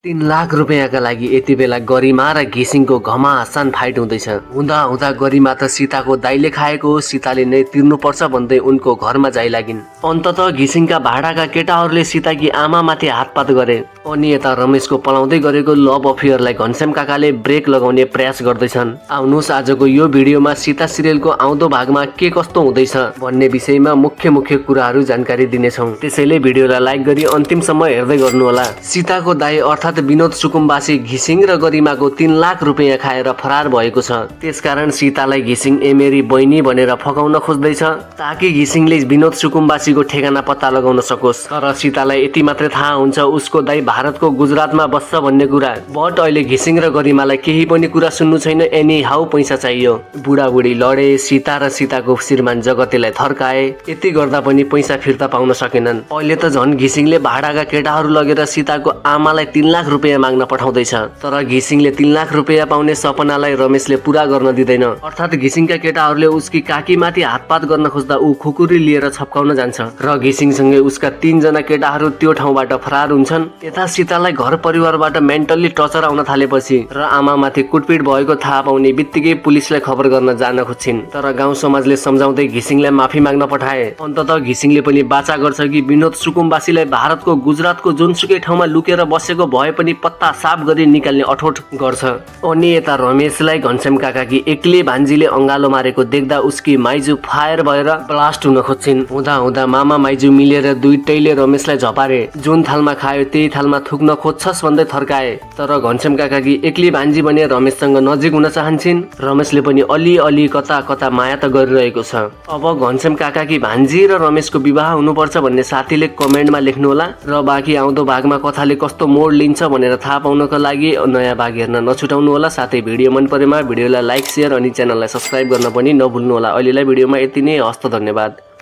3 लाख रुपैयाँका लागि यति बेला गरिमा र घिसिङको घमासान फाइट हुँदैछ। हुँदा हुँदा गरिमा त सीताको दाइले खाएको हो, सीताले नै तिर्नुपर्छ भन्दै उनको घरमा जाइ लागिन्। अन्ततः घिसिङका भाडाका केटाहरूले सीताकी आमामाथि हातपात गरे। अनि यता रमेशको पलाउँदै गरेको लभ अफेयरलाई घनश्याम काकाले ब्रेक लगाउने प्रयास गर्दैछन्। आउनुहोस् आजको यो भिडियोमा सीता सिरियलको आउँदो भागमा के कस्तो हुँदैछ भन्ने विषयमा मुख्य कुराहरू जानकारी दिनेछौँ। त्यसैले भिडियोलाई लाइक गरी अन्तिमसम्म हेर्दै गर्नुहोला। सीताको दाइ अर्थात् विनोद सुकुम्बासी घिसिङ र गरिमाको 3 लाख रुपैयाँ खाएर फरार भएको छ। त्यसकारण सीतालाई घिसिङ एमेरी बहिनी भनेर फकाउन खोज्दैछ ताकि घिसिङले विनोद सुकुम्बासीको ठेगाना पत्ता लगाउन सकोस्। तर सीतालाई यति मात्रै थाहा हुन्छ उसको दाइ भारतको गुजरातमा बस्छ भन्ने कुरा। बट अहिले घिसिङ र गरिमालाई केही पनि कुरा सुन्नु छैन। एनी हाउ पैसा चाहियो। बुढाबुढी लडे, सीता र सीताको श्रीमान जगतेलाई थर्काए। यति गर्दा पनि पैसा फिर्ता पाउन सकेनन्। अहिले त झन् घिसिङले भाडाका केटाहरू लगेर सीताको आमालाई 3 लाख रुपैयाँ माग्न पठाउँदैछ। तर घिसिङले 3 लाख रुपैयाँ पाउने सपनालाई रमेशले पूरा गर्न दिँदैन। अर्थात् घिसिङका केटाहरूले उसकी काकीमाथि हातपात गर्न खोज्दा ऊ खुकुरी लिएर छप्काउन जान्छ र घिसिङसँगै उसका 3 जना केटाहरू त्यो ठाउँबाट फरार हुन्छन्। यता सीतालाई घर परिवारबाट मेन्टल्ली टर्चर आउन थालेपछि र आमामाथि कुटपिट भएको थाहा पाउने बित्तिकै पुलिसलाई खबर गर्न जान खोज्छिन्। तर गाउँ समाजले सम्झाउँदै घिसिङलाई माफी माग्न पठाए। अन्ततः घिसिङले पनि बाचा गर्छ कि विनोद सुकुम्बासीलाई भारतको गुजरातको जुनसुकै ठाउँमा लुकेर बसेको भए पनि पत्ता साफ गरी निकाल्ने अठोट गर्छ। अनि यता रमेशलाई घनश्याम काकाकी एक्लै भान्जीले अंगालो मारेको देख्दा उसकी माइजू फायर भएर ब्लास्ट हुन खोज्छिन्। हुँदा हुँदा मामा माइजू मिलेर दुईटैले रमेशलाई झपारे। जुन थालमा खायो त्यही थालमा थुक्न खोज्छस् भन्दै थर्काए। तर घनश्याम काकाकी एक्लै भान्जी भने रमेशसँग नजिक हुन चाहन्छन्। रमेशले पनि अलि कता कता माया त गरिरहेको छ। अब घनश्याम काकाकी भान्जी र रमेशको विवाह हुनुपर्छ भन्ने साथीले कमेन्टमा लेख्नुहोला र बाँकी आउँदो भागमा कथाले कस्तो मोड लिन्छ भनेर थाहा पाउनको लागि नयाँ भाग हेर्न नछुटाउनु होला। साथै भिडियो मन परेमा भिडियोलाई लाइक, शेयर अनि च्यानललाई सब्स्क्राइब गर्न पनि नभुल्नु होला। अहिलेलाई भिडियोमा यति नै। हस्त, धन्यवाद।